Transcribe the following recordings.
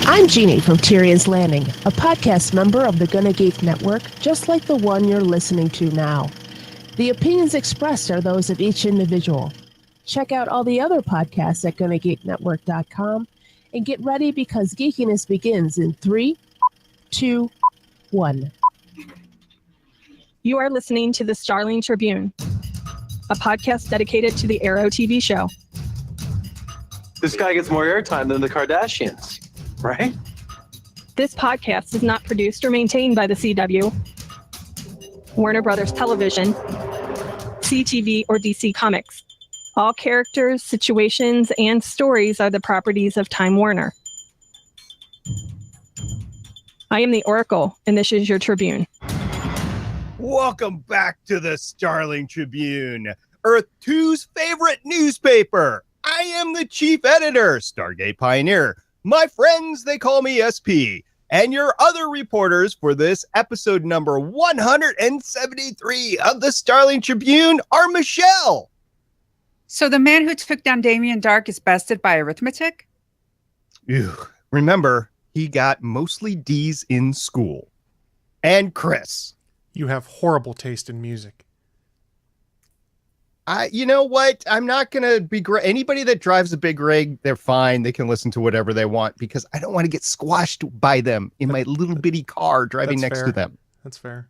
I'm Jeannie from Tyrion's Landing, a podcast member of the Gonna Geek Network, just like the one you're listening to now. The opinions expressed are those of each individual. Check out all the other podcasts at GonnaGeekNetwork.com and get ready because geekiness begins in 3, 2, 1. You are listening to the Starling Tribune, a podcast dedicated to the Arrow TV show. This guy gets more airtime than the Kardashians, right? This podcast is not produced or maintained by the CW, Warner Brothers Television, CTV, or DC Comics. All characters, situations, and stories are the properties of Time Warner. I am the Oracle, and this is your Tribune. Welcome back to the Starling Tribune, Earth 2's favorite newspaper. I am the chief editor, Stargate Pioneer. My friends, they call me SP. And your other reporters for this episode number 173 of the Starling Tribune are Michelle. So the man who took down Damien Dark is bested by arithmetic? Ew. Remember, he got mostly D's in school. And Chris. You have horrible taste in music. You know what? I'm not going to be great. Anybody that drives a big rig, they're fine. They can listen to whatever they want because I don't want to get squashed by them in my little bitty car driving next to them. That's fair.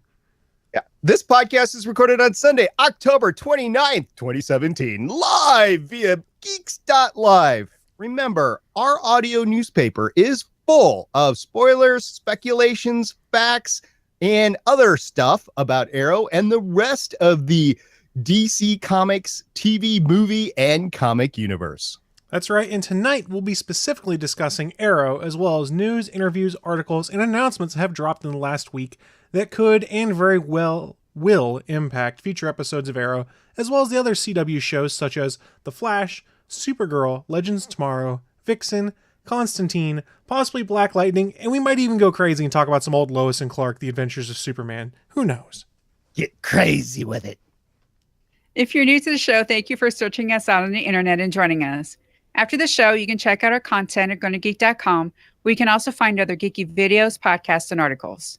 Yeah. This podcast is recorded on Sunday, October 29th, 2017, live via geeks.live. Remember, our audio newspaper is full of spoilers, speculations, facts, and other stuff about Arrow and the rest of the DC Comics, TV, movie, and comic universe. That's right, and tonight we'll be specifically discussing Arrow, as well as news, interviews, articles, and announcements that have dropped in the last week that could and very well will impact future episodes of Arrow, as well as the other CW shows such as The Flash, Supergirl, Legends of Tomorrow, Vixen, Constantine, possibly Black Lightning, and we might even go crazy and talk about some old Lois and Clark, The Adventures of Superman. Who knows? Get crazy with it. If you're new to the show, thank you for searching us out on the internet and joining us. After the show, you can check out our content at GonnaGeek.com, where you can also find other geeky videos, podcasts, and articles.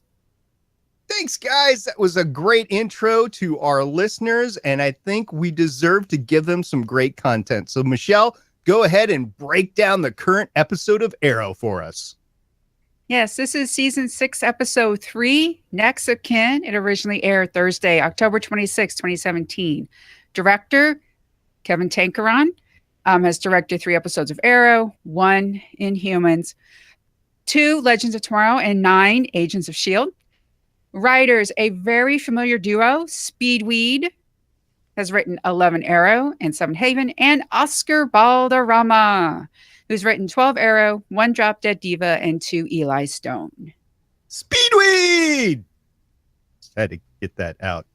Thanks, guys. That was a great intro to our listeners, and I think we deserve to give them some great content. So, Michelle, go ahead and break down the current episode of Arrow for us. Yes, this is Season 6, Episode 3, Next of Kin. It originally aired Thursday, October 26, 2017. Director, Kevin Tankaron, has directed 3 episodes of Arrow, 1 Inhumans, 2 Legends of Tomorrow, and 9 Agents of S.H.I.E.L.D. Writers, a very familiar duo, Speedweed, has written 11 Arrow and 7 Haven, and Oscar Balderrama, who's written 12 Arrow, 1 Drop Dead Diva, and 2 Eli Stone. Speedweed! Just had to get that out.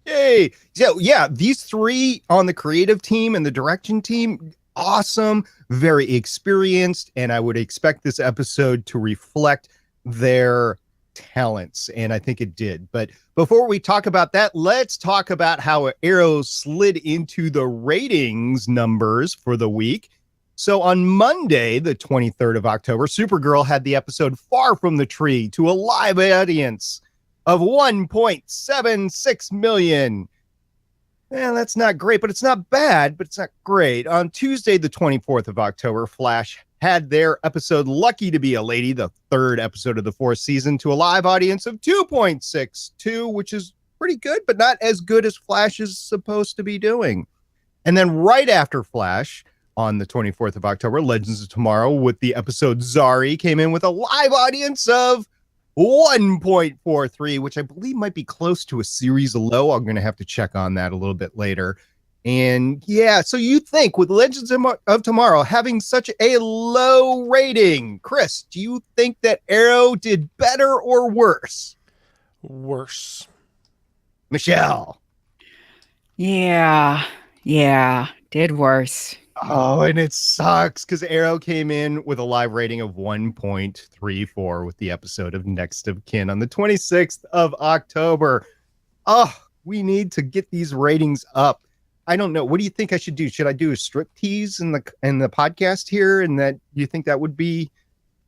Yay! So, yeah, these 3 on the creative team and the direction team, awesome, very experienced, and I would expect this episode to reflect their talents, and I think it did. But before we talk about that, let's talk about how Arrow slid into the ratings numbers for the week. So on Monday, the 23rd of October, Supergirl had the episode Far From the Tree to a live audience of 1.76 million. That's not great, but it's not bad, but it's not great. On Tuesday, the 24th of October, Flash had their episode Lucky to Be a Lady, the 3rd episode of the 4th season, to a live audience of 2.62, which is pretty good, but not as good as Flash is supposed to be doing. And then right after Flash, on the 24th of October, Legends of Tomorrow with the episode Zari came in with a live audience of 1.43, which I believe might be close to a series low. I'm going to have to check on that a little bit later. And yeah, so you think with Legends of Tomorrow having such a low rating, Chris, do you think that Arrow did better or worse? Worse. Michelle. Yeah, did worse. Oh, and it sucks because Arrow came in with a live rating of 1.34 with the episode of Next of Kin on the 26th of October. Oh, we need to get these ratings up. I don't know. What do you think I should do? Should I do a striptease in the podcast here? And that you think that would be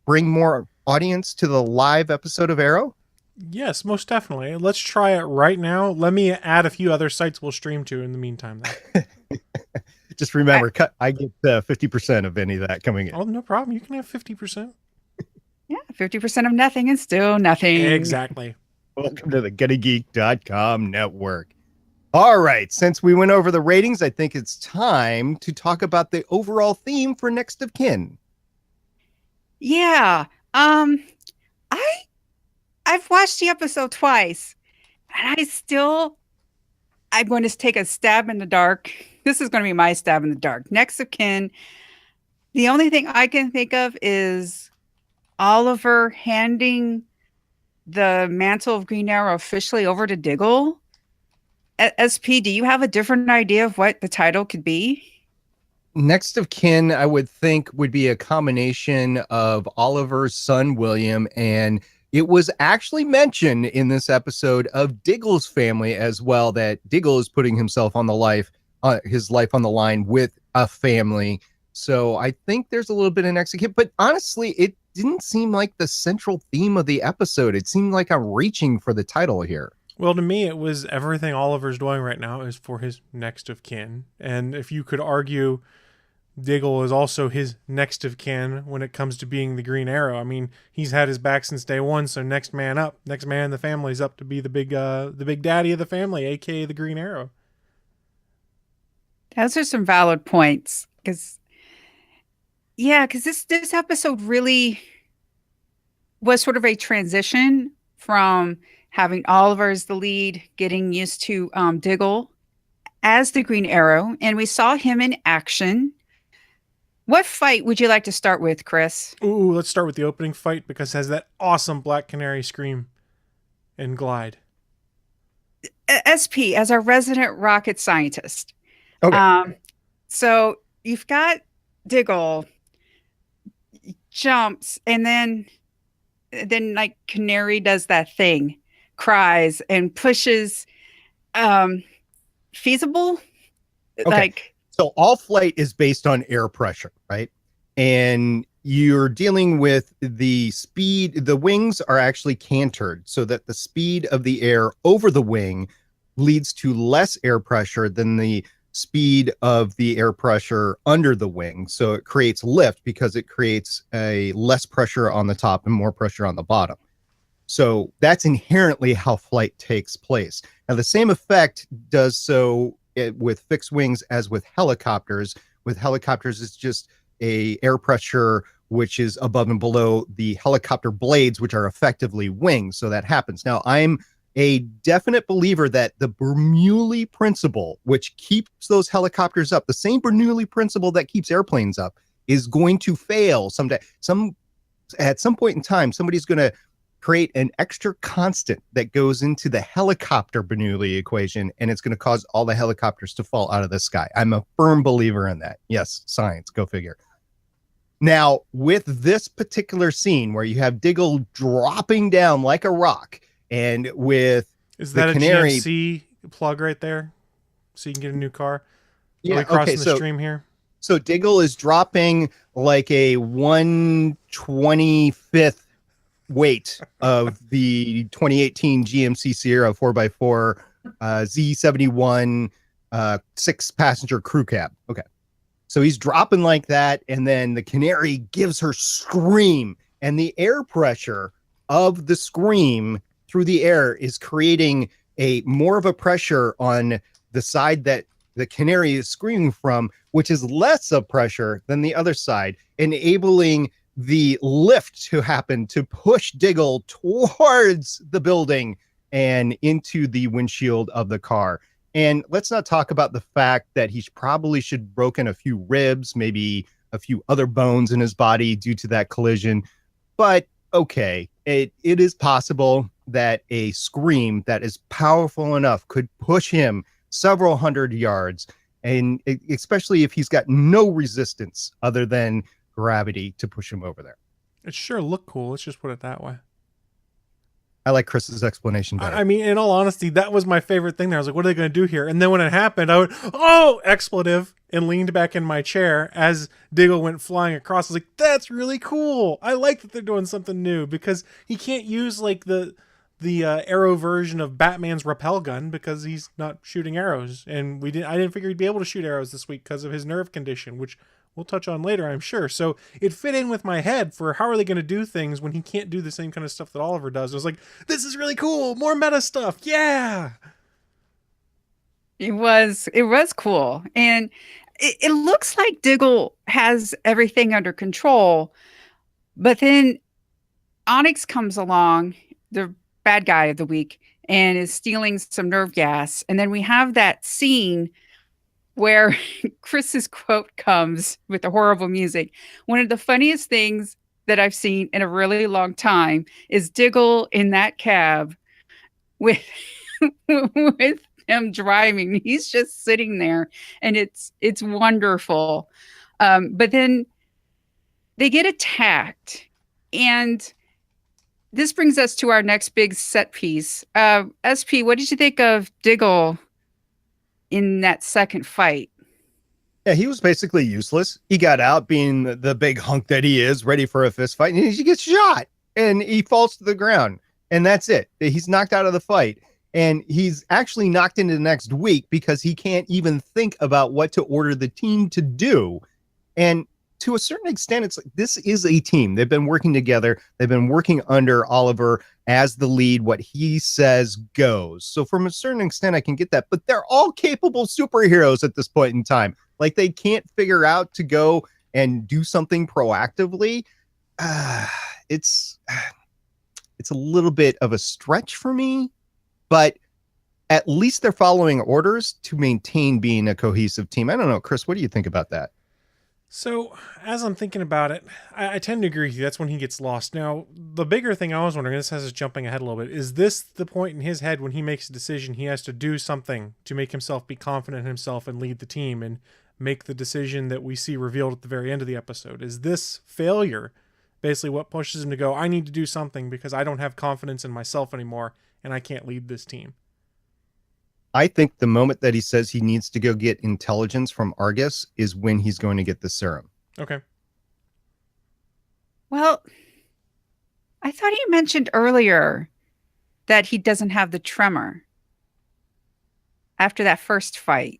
bring more audience to the live episode of Arrow? Yes, most definitely. Let's try it right now. Let me add a few other sites we'll stream to in the meantime. Then. Just remember, I get 50% of any of that coming in. Oh, no problem. You can have 50%. Yeah, 50% of nothing is still nothing. Exactly. Welcome to the GonnaGeek.com network. All right, since we went over the ratings, I think it's time to talk about the overall theme for Next of Kin. Yeah. I've watched the episode twice, and I'm going to take a stab in the dark. This is going to be my stab in the dark. Next of Kin. The only thing I can think of is Oliver handing the mantle of Green Arrow officially over to Diggle. SP, do you have a different idea of what the title could be? Next of Kin, I would think, would be a combination of Oliver's son, William, and it was actually mentioned in this episode of Diggle's family as well, that Diggle is putting himself on his life on the line with a family. So I think there's a little bit of Next of Kin, but honestly, it didn't seem like the central theme of the episode. It seemed like I'm reaching for the title here. Well, to me, it was everything Oliver's doing right now is for his next of kin. And if you could argue Diggle is also his next of kin when it comes to being the Green Arrow. I mean, he's had his back since day one, so next man in the family's up to be the big daddy of the family, aka the Green Arrow. Those are some valid points. Because this episode really was sort of a transition from having Oliver as the lead, getting used to Diggle as the Green Arrow, and we saw him in action. What fight would you like to start with, Chris? Ooh, let's start with the opening fight because it has that awesome Black Canary scream and glide. SP, as our resident rocket scientist. Okay. So you've got Diggle jumps, and then like Canary does that thing, cries and pushes. Feasible? Okay. Like, so all flight is based on air pressure, right? And you're dealing with the speed. The wings are actually cantered so that the speed of the air over the wing leads to less air pressure than the speed of the air pressure under the wing. So it creates lift because it creates a less pressure on the top and more pressure on the bottom. So that's inherently how flight takes place. Now, the same effect does so with fixed wings as with helicopters. With helicopters, it's just a air pressure which is above and below the helicopter blades, which are effectively wings. So that happens. Now, I'm a definite believer that the Bernoulli principle, which keeps those helicopters up, the same Bernoulli principle that keeps airplanes up, is going to fail someday. At some point in time, somebody's going to create an extra constant that goes into the helicopter Bernoulli equation, and it's going to cause all the helicopters to fall out of the sky. I'm a firm believer in that. Yes, science, go figure. Now, with this particular scene where you have Diggle dropping down like a rock, and with is that the Canary, a GMC plug right there, so you can get a new car? Yeah, are we crossing okay, the stream here? So Diggle is dropping like a 1/25th weight of the 2018 GMC Sierra 4x4 Z71 6-passenger crew cab. Okay. So he's dropping like that, and then the Canary gives her scream, and the air pressure of the scream through the air is creating a more of a pressure on the side that the Canary is screaming from, which is less of pressure than the other side, enabling the lift to happen to push Diggle towards the building and into the windshield of the car. And let's not talk about the fact that he probably should have broken a few ribs, maybe a few other bones in his body due to that collision. But okay, it is possible that a scream that is powerful enough could push him several hundred yards, and especially if he's got no resistance other than gravity to push him over there. It sure looked cool. Let's just put it that way. I like Chris's explanation better. I mean, in all honesty, that was my favorite thing there. I was like, what are they going to do here? And then when it happened, I went, oh, expletive. and leaned back in my chair as Diggle went flying across. I was like, that's really cool. I like that they're doing something new, because he can't use like the Arrow version of Batman's rappel gun because he's not shooting arrows. And I didn't figure he'd be able to shoot arrows this week because of his nerve condition, which we'll touch on later, I'm sure. So it fit in with my head for how are they going to do things when he can't do the same kind of stuff that Oliver does. I was like, this is really cool. More meta stuff. Yeah. It was cool. And it looks like Diggle has everything under control. But then Onyx comes along, the bad guy of the week, and is stealing some nerve gas. And then we have that scene where Chris's quote comes with the horrible music. One of the funniest things that I've seen in a really long time is Diggle in that cab with with him driving. He's just sitting there, and it's wonderful. But then they get attacked, and this brings us to our next big set piece. SP, what did you think of Diggle in that second fight? Yeah, he was basically useless. He got out being the big hunk that he is, ready for a fist fight, and he gets shot, and he falls to the ground, and that's it. He's knocked out of the fight, and he's actually knocked into the next week because he can't even think about what to order the team to do. And to a certain extent, it's like, this is a team. They've been working together. They've been working under Oliver as the lead. What he says goes. So from a certain extent, I can get that. But they're all capable superheroes at this point in time. Like, they can't figure out to go and do something proactively. It's a little bit of a stretch for me, but at least they're following orders to maintain being a cohesive team. I don't know, Chris, what do you think about that? So, as I'm thinking about it, I tend to agree with you. That's when he gets lost. Now, the bigger thing I was wondering, this has us jumping ahead a little bit, is this the point in his head when he makes a decision, he has to do something to make himself be confident in himself and lead the team and make the decision that we see revealed at the very end of the episode? Is this failure basically what pushes him to go, I need to do something because I don't have confidence in myself anymore and I can't lead this team? I think the moment that he says he needs to go get intelligence from Argus is when he's going to get the serum. Okay. Well, I thought he mentioned earlier that he doesn't have the tremor after that first fight.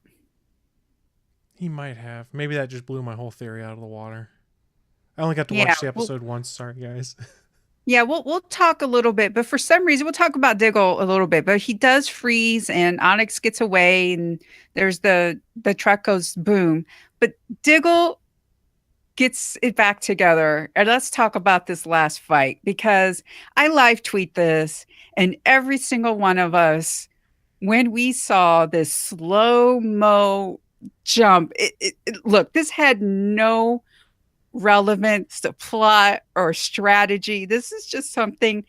He might have. Maybe that just blew my whole theory out of the water. I only got to watch the episode once. Sorry, guys. Yeah, we'll talk a little bit, but for some reason, we'll talk about Diggle a little bit. But he does freeze, and Onyx gets away, and there's the truck goes boom. But Diggle gets it back together. And let's talk about this last fight, because I live tweet this, and every single one of us, when we saw this slow-mo jump, look, this had no relevance to plot or strategy. This is just something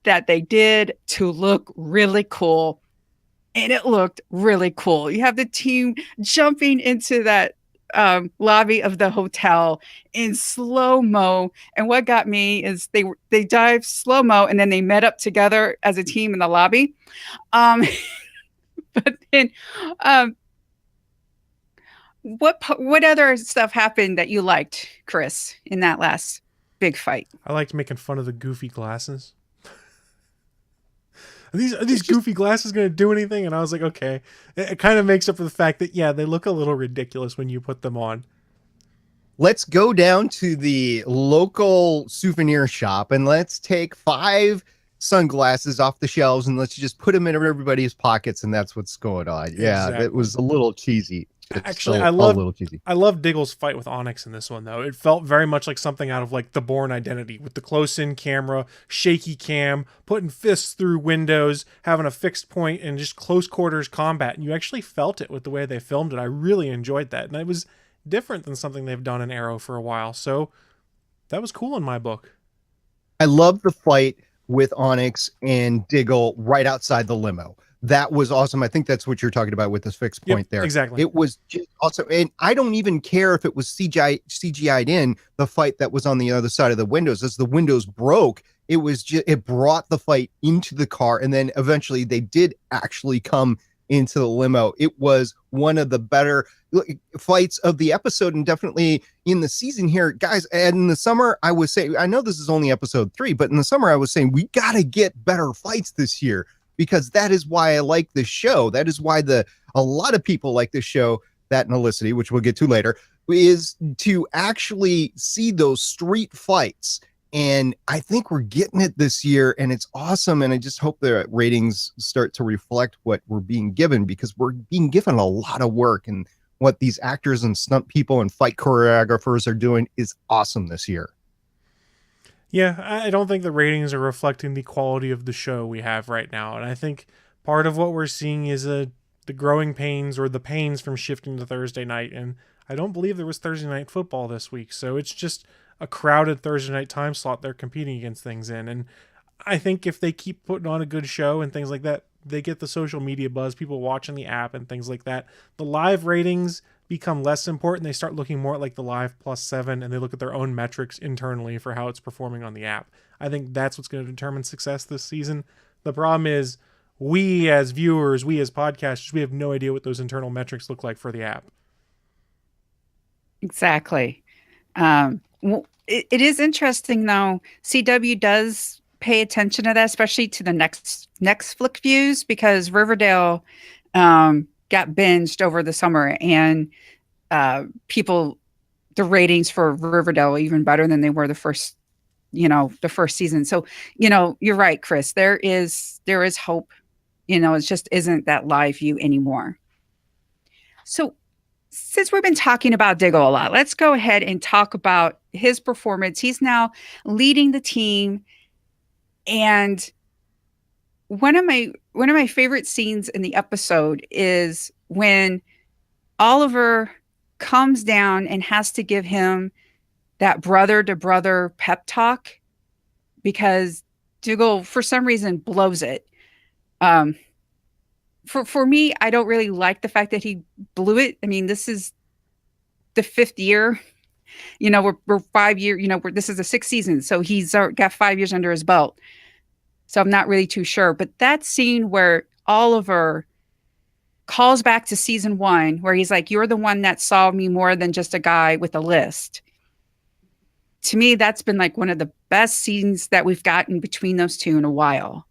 that they did to look really cool, and it looked really cool. You have the team jumping into that lobby of the hotel in slow-mo, and what got me is they dive slow-mo and then they met up together as a team in the lobby. But then what other stuff happened that you liked, Chris, in that last big fight? I liked making fun of the goofy glasses. Are these goofy glasses going to do anything? And I was like, okay. It kind of makes up for the fact that, yeah, they look a little ridiculous when you put them on. Let's go down to the local souvenir shop and let's take 5 sunglasses off the shelves and let's just put them in everybody's pockets, and that's what's going on. Yeah, Exactly. It was a little cheesy. Actually, a little cheesy. I love Diggle's fight with Onyx in this one, though. It felt very much like something out of like the Bourne Identity, with the close-in camera, shaky cam, putting fists through windows, having a fixed point, and just close quarters combat. And you actually felt it with the way they filmed it. I really enjoyed that, and it was different than something they've done in Arrow for a while. So that was cool in my book. I love the fight with Onyx and Diggle right outside the limo. That was awesome. I think that's what you're talking about with this fixed point there. Exactly. It was just awesome. And I don't even care if it was CGI'd in the fight that was on the other side of the windows. As the windows broke, it was just, it brought the fight into the car. And then eventually they did actually come into the limo. It was one of the better fights of the episode, and definitely in the season here, guys. And in the summer, I was saying, I know this is only episode 3, but in the summer, I was saying we got to get better fights this year, because that is why I like this show. That is why a lot of people like this show, that and Felicity, which we'll get to later, is to actually see those street fights. And I think we're getting it this year, and it's awesome. And I just hope the ratings start to reflect what we're being given, because we're being given a lot of work, and what these actors and stunt people and fight choreographers are doing is awesome this year. Yeah, I don't think the ratings are reflecting the quality of the show we have right now. And I think part of what we're seeing is the growing pains, or the pains, from shifting to Thursday night. And I don't believe there was Thursday night football this week. So it's just a crowded Thursday night time slot they're competing against things in. And I think if they keep putting on a good show and things like that, they get the social media buzz, people watching the app and things like that. The live ratings become less important. They start looking more like the Live Plus 7, and they look at their own metrics internally for how it's performing on the app. I think that's what's going to determine success this season. The problem is, we as viewers, we as podcasters, we have no idea what those internal metrics look like for the app. Exactly. Well, it is interesting, though. CW does pay attention to that, especially to the next flick views, because Riverdale got binged over the summer, and the ratings for Riverdale are even better than they were the first season. So, you're right, Chris. There is hope. It just isn't that live view anymore. So, since we've been talking about Diggle a lot, let's go ahead and talk about his performance. He's now leading the team, and one of my favorite scenes in the episode is when Oliver comes down and has to give him that brother to brother pep talk, because Diggle, for some reason, blows it. For me, I don't really like the fact that he blew it. I mean, this is the 5th year. We're 5 years. This is the 6th season, so he's got 5 years under his belt. So I'm not really too sure. But that scene where Oliver calls back to season 1, where he's like, "You're the one that saw me more than just a guy with a list." To me, that's been like one of the best scenes that we've gotten between those two in a while.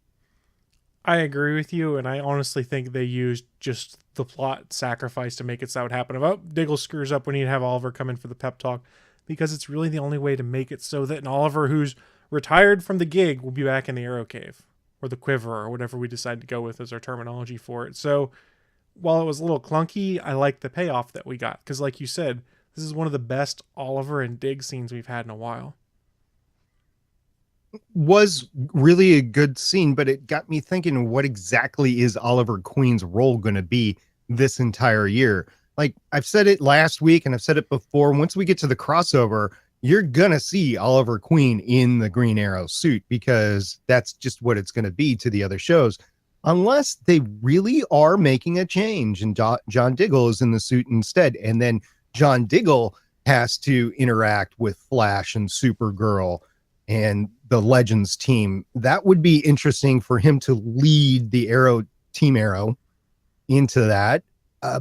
I agree with you, and I honestly think they used just the plot sacrifice to make it so it would happen. About Diggle screws up when he'd have Oliver come in for the pep talk, because it's really the only way to make it so that an Oliver who's retired from the gig will be back in the Arrow Cave, or the Quiver, or whatever we decide to go with as our terminology for it. So while it was a little clunky, I like the payoff that we got, because like you said, this is one of the best Oliver and Dig scenes we've had in a while. Was really a good scene, but it got me thinking, what exactly is Oliver Queen's role going to be this entire year? Like, I've said it last week, and I've said it before, once we get to the crossover, you're going to see Oliver Queen in the Green Arrow suit, because that's just what it's going to be to the other shows, unless they really are making a change and John Diggle is in the suit instead. And then John Diggle has to interact with Flash and Supergirl and the Legends team. That would be interesting for him to lead the Team Arrow into that.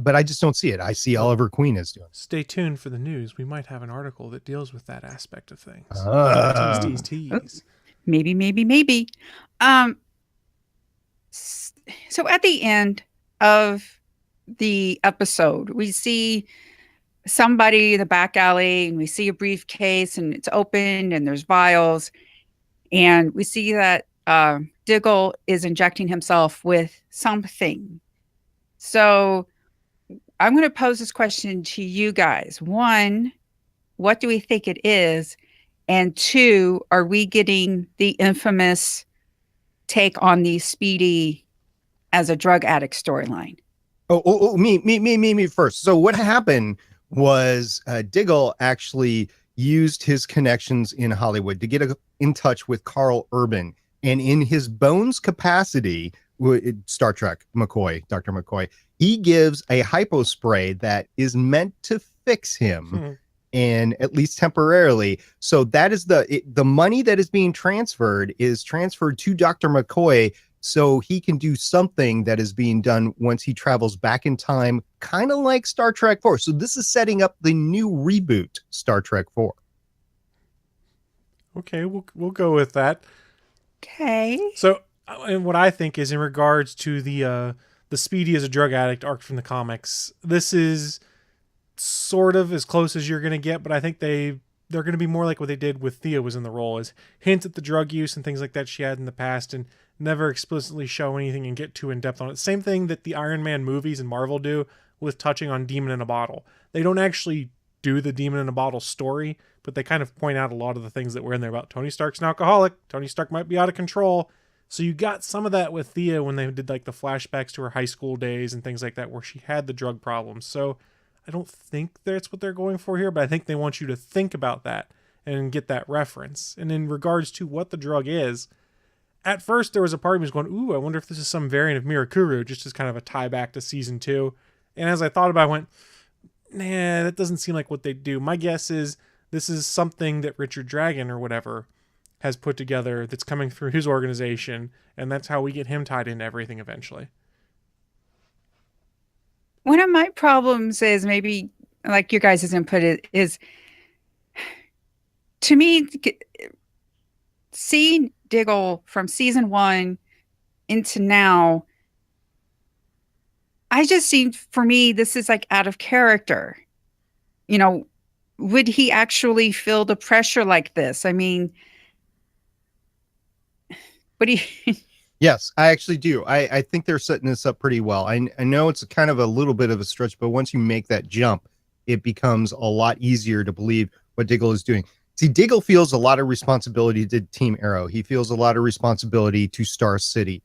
But I just don't see it. I see Oliver Queen as doing it. Stay tuned for the news. We might have an article that deals with that aspect of things. Tease. Maybe. So at the end of the episode, we see somebody in the back alley, and we see a briefcase, and it's open, and there's vials, and we see that Diggle is injecting himself with something. So I'm going to pose this question to you guys. 1, what do we think it is? And 2, are we getting the infamous take on the Speedy as a drug addict storyline? Me first. So what happened was Diggle actually used his connections in Hollywood to get in touch with Carl Urban, and in his Bones capacity, Star Trek Dr. McCoy, he gives a hypo spray that is meant to fix him, and at least temporarily. So that is the money that is being transferred to Dr. McCoy so he can do something that is being done once he travels back in time, kind of like Star Trek 4. So this is setting up the new reboot Star Trek 4. Okay, we'll go with that. Okay. So, and what I think is in regards to the Speedy as a drug addict arc from the comics, this is sort of as close as you're going to get, but I think they're going to be more like what they did with Thea was in the role, is hint at the drug use and things like that she had in the past and never explicitly show anything and get too in depth on it. Same thing that the Iron Man movies and Marvel do with touching on Demon in a Bottle. They don't actually do the Demon in a Bottle story, but they kind of point out a lot of the things that were in there about Tony Stark's an alcoholic. Tony Stark might be out of control. So you got some of that with Thea when they did like the flashbacks to her high school days and things like that, where she had the drug problems. So I don't think that's what they're going for here, but I think they want you to think about that and get that reference. And in regards to what the drug is, at first there was a part of me was going, ooh, I wonder if this is some variant of Mirakuru, just as kind of a tie back to season 2. And as I thought about it, I went, nah, that doesn't seem like what they do. My guess is this is something that Richard Dragon or whatever has put together that's coming through his organization, and that's how we get him tied into everything eventually. One of my problems is maybe like your guys' input is to me, seeing Diggle from season 1 into now, I just seem, for me, this is like out of character. You know, would he actually feel the pressure like this? I mean, but he... Yes, I actually do. I think they're setting this up pretty well. I know it's kind of a little bit of a stretch, but once you make that jump, it becomes a lot easier to believe what Diggle is doing. See, Diggle feels a lot of responsibility to Team Arrow. He feels a lot of responsibility to Star City.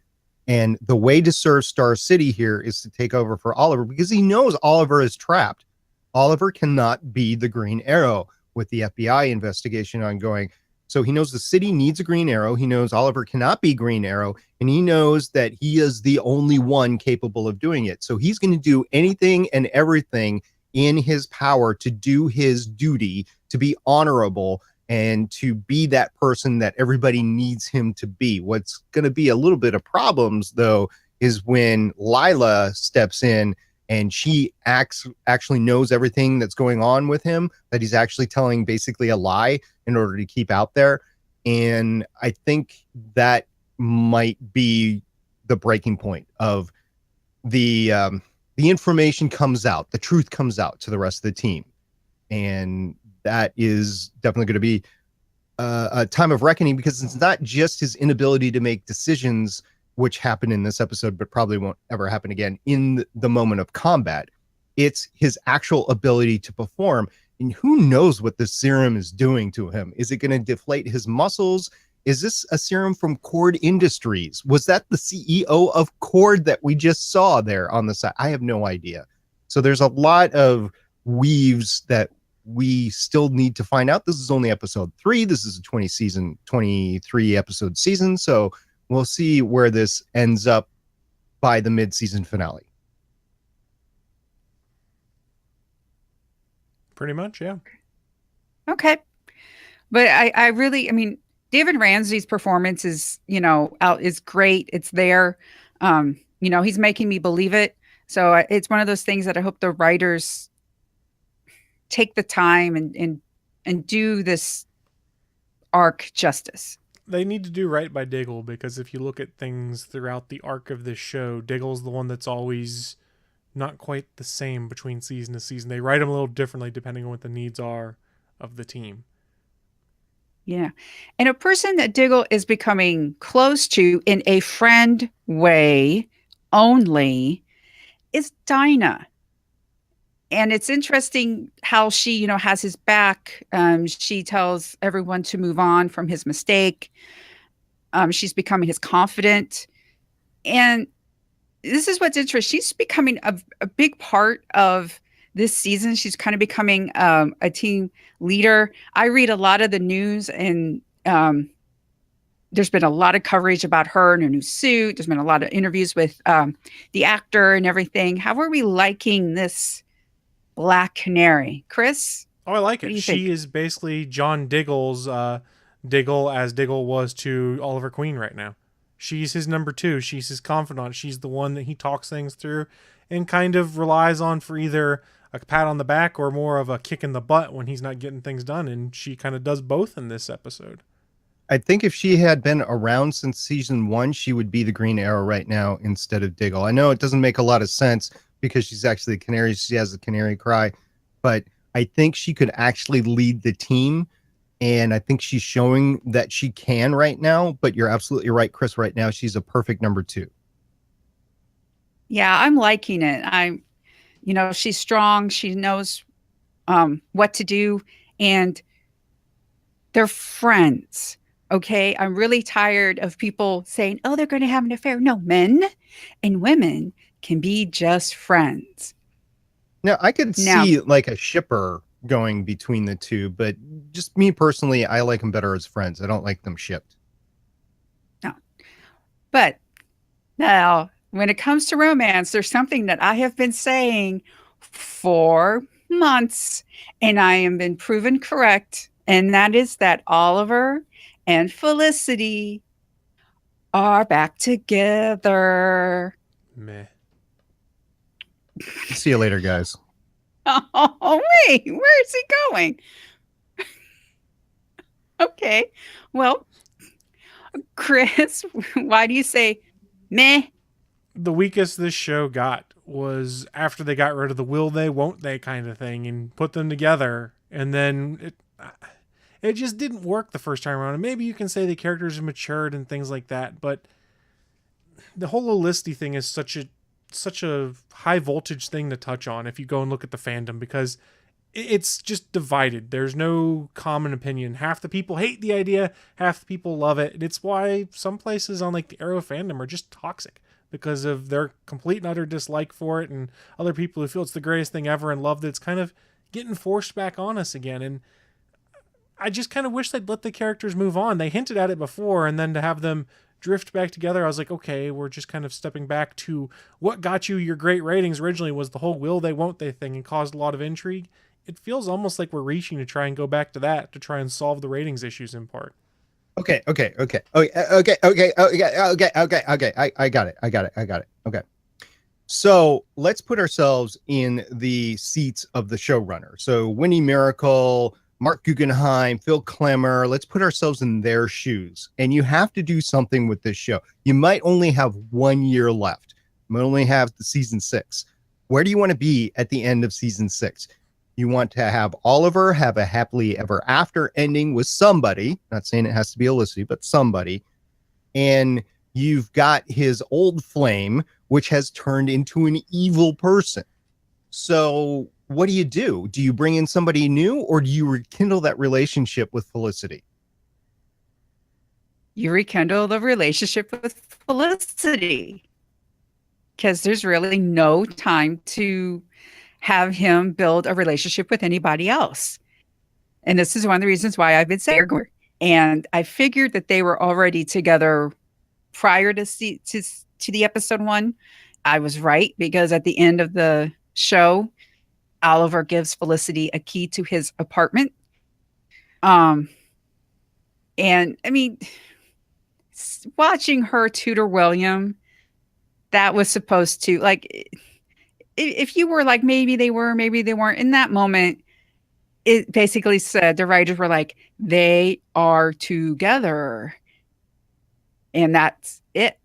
And the way to serve Star City here is to take over for Oliver, because he knows Oliver is trapped. Oliver cannot be the Green Arrow with the FBI investigation ongoing. So he knows the city needs a Green Arrow. He knows Oliver cannot be Green Arrow, and he knows that he is the only one capable of doing it. So he's going to do anything and everything in his power to do his duty, to be honorable, and to be that person that everybody needs him to be. What's going to be a little bit of problems, though, is when Lila steps in and she actually knows everything that's going on with him, that he's actually telling basically a lie in order to keep out there. And I think that might be the breaking point of the information comes out, the truth comes out to the rest of the team. And that is definitely going to be a time of reckoning, because it's not just his inability to make decisions, which happened in this episode, but probably won't ever happen again in the moment of combat. It's his actual ability to perform. And who knows what this serum is doing to him? Is it going to deflate his muscles? Is this a serum from Cord Industries? Was that the CEO of Cord that we just saw there on the side? I have no idea. So there's a lot of weaves that we still need to find out. This is only episode 3. This is a 23 episode season. So we'll see where this ends up by the mid-season finale. Pretty much, yeah. Okay. But I really, I mean, David Ramsey's performance is, is great. It's there. He's making me believe it. So it's one of those things that I hope the writers take the time and do this arc justice. They need to do right by Diggle, because if you look at things throughout the arc of this show, Diggle's the one that's always not quite the same between season to season. They write him a little differently depending on what the needs are of the team. Yeah. And a person that Diggle is becoming close to in a friend way only is Dinah. And it's interesting how she, has his back. She tells everyone to move on from his mistake. She's becoming his confidant. And this is what's interesting. She's becoming a big part of this season. She's kind of becoming a team leader. I read a lot of the news, and there's been a lot of coverage about her in her new suit. There's been a lot of interviews with the actor and everything. How are we liking this Black Canary? Chris? Oh, I like it. She is basically John Diggle's Diggle, as Diggle was to Oliver Queen right now. She's his number two. She's his confidant. She's the one that he talks things through and kind of relies on for either a pat on the back or more of a kick in the butt when he's not getting things done. And she kind of does both in this episode. I think if she had been around since season 1, she would be the Green Arrow right now instead of Diggle. I know it doesn't make a lot of sense because she's actually a canary. She has the canary cry, but I think she could actually lead the team. And I think she's showing that she can right now, but you're absolutely right, Chris. Right now, she's a perfect number 2. Yeah, I'm liking it. She's strong. She knows what to do, and they're friends. Okay, I'm really tired of people saying, "Oh, they're going to have an affair." No, men and women can be just friends. Now, I could see like a shipper going between the two, but just me personally, I like them better as friends. I don't like them shipped. No, but now when it comes to romance, there's something that I have been saying for months, and I am been proven correct, and that is that Oliver and Felicity are back together. Meh. See you later, guys. Oh, wait, where is he going? Okay, well, Chris, why do you say meh? The weakest this show got was after they got rid of the will they, won't they kind of thing and put them together. And then it just didn't work the first time around. And maybe you can say the characters have matured and things like that, but the whole Olisty thing is such a high voltage thing to touch on if you go and look at the fandom, because it's just divided. There's no common opinion. Half the people hate the idea, half the people love it. And it's why some places on like the Arrow fandom are just toxic because of their complete and utter dislike for it, and other people who feel it's the greatest thing ever and love that it's kind of getting forced back on us again. And I just kind of wish they'd let the characters move on. They hinted at it before, and then to have them drift back together, I was like, okay, we're just kind of stepping back to what got you your great ratings originally was the whole will they, won't they thing and caused a lot of intrigue. It feels almost like we're reaching to try and go back to that to try and solve the ratings issues in part. Okay. I got it. Okay. So let's put ourselves in the seats of the showrunner. So Winnie Miracle, Mark Guggenheim, Phil Klemmer, let's put ourselves in their shoes. And you have to do something with this show. You might only have 1 year left. You might only have the season 6. Where do you want to be at the end of season 6? You want to have Oliver have a happily ever after ending with somebody. Not saying it has to be Olisty, but somebody. And you've got his old flame, which has turned into an evil person. So what do? Do you bring in somebody new, or do you rekindle that relationship with Felicity? You rekindle the relationship with Felicity, because there's really no time to have him build a relationship with anybody else. And this is one of the reasons why I've been saying, and I figured that they were already together prior to the episode 1. I was right, because at the end of the show, Oliver gives Felicity a key to his apartment. And I mean, watching her tutor William, that was supposed to, like, if you were like, maybe they were, maybe they weren't, in that moment, it basically said, the writers were like, they are together. And that's it.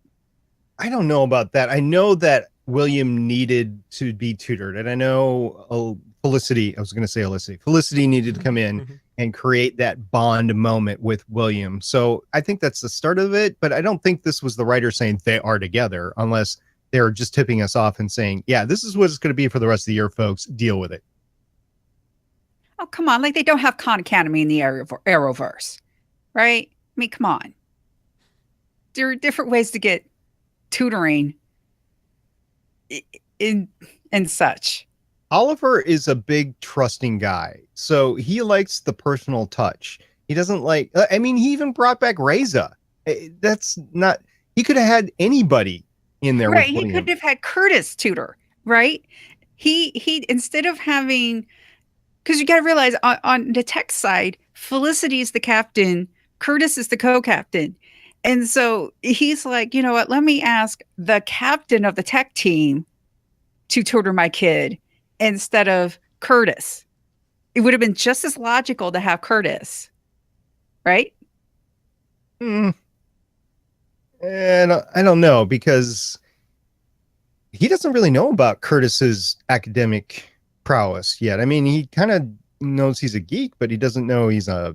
I don't know about that. I know that William needed to be tutored. And I know Felicity, I was going to say Olisty. Felicity needed to come in and create that bond moment with William. So I think that's the start of it. But I don't think this was the writer saying they are together, unless they're just tipping us off and saying, yeah, this is what it's going to be for the rest of the year, folks. Deal with it. Oh, come on. Like, they don't have Khan Academy in the Arrowverse, right? I mean, come on. There are different ways to get tutoring in such. Oliver is a big trusting guy, so he likes the personal touch. He doesn't like, I mean, he even brought back Reza. That's not, he could have had anybody in there. Right. He could have had Curtis tutor, right? He instead of having, because you got to realize on the tech side, Felicity is the captain, Curtis is the co-captain. And so he's like, you know what? Let me ask the captain of the tech team to tutor my kid instead of Curtis. It would have been just as logical to have Curtis, right? And I don't know, because he doesn't really know about Curtis's academic prowess yet. I mean, he kind of knows he's a geek, but he doesn't know he's a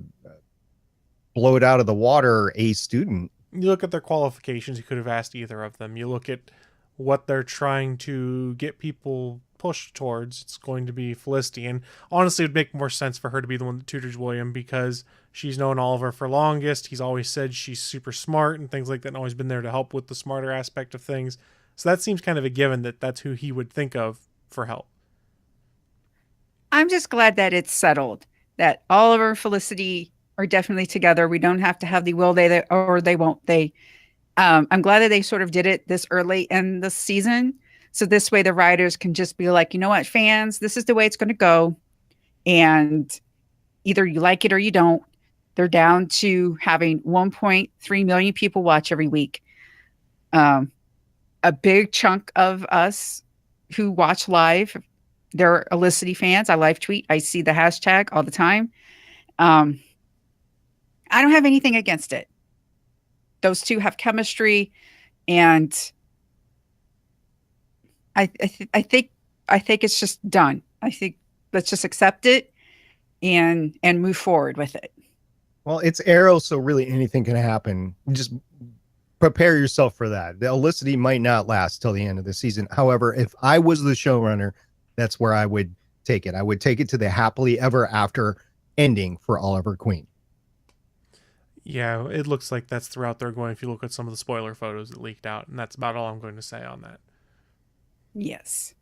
blow it out of the water A student. You look at their qualifications, you could have asked either of them. You look at what they're trying to get people pushed towards. It's going to be Felicity. And honestly, it would make more sense for her to be the one that tutors William, because she's known Oliver for longest. He's always said she's super smart and things like that, and always been there to help with the smarter aspect of things. So that seems kind of a given that that's who he would think of for help. I'm just glad that it's settled, that Oliver and Felicity are definitely together. We don't have to have the will they or they won't they. I'm glad that they sort of did it this early in the season. So this way the writers can just be like, you know what, fans, this is the way it's going to go. And either you like it or you don't. They're down to having 1.3 million people watch every week. A big chunk of us who watch live, they're Felicity fans. I live tweet. I see the hashtag all the time. I don't have anything against it. Those two have chemistry, and I think it's just done. I think let's just accept it and move forward with it. Well, it's Arrow, so really anything can happen. Just prepare yourself for that. The Felicity might not last till the end of the season. However, if I was the showrunner, that's where I would take it. I would take it to the happily ever after ending for Oliver Queen. Yeah, it looks like that's the route they're going if you look at some of the spoiler photos that leaked out, and that's about all I'm going to say on that. Yes.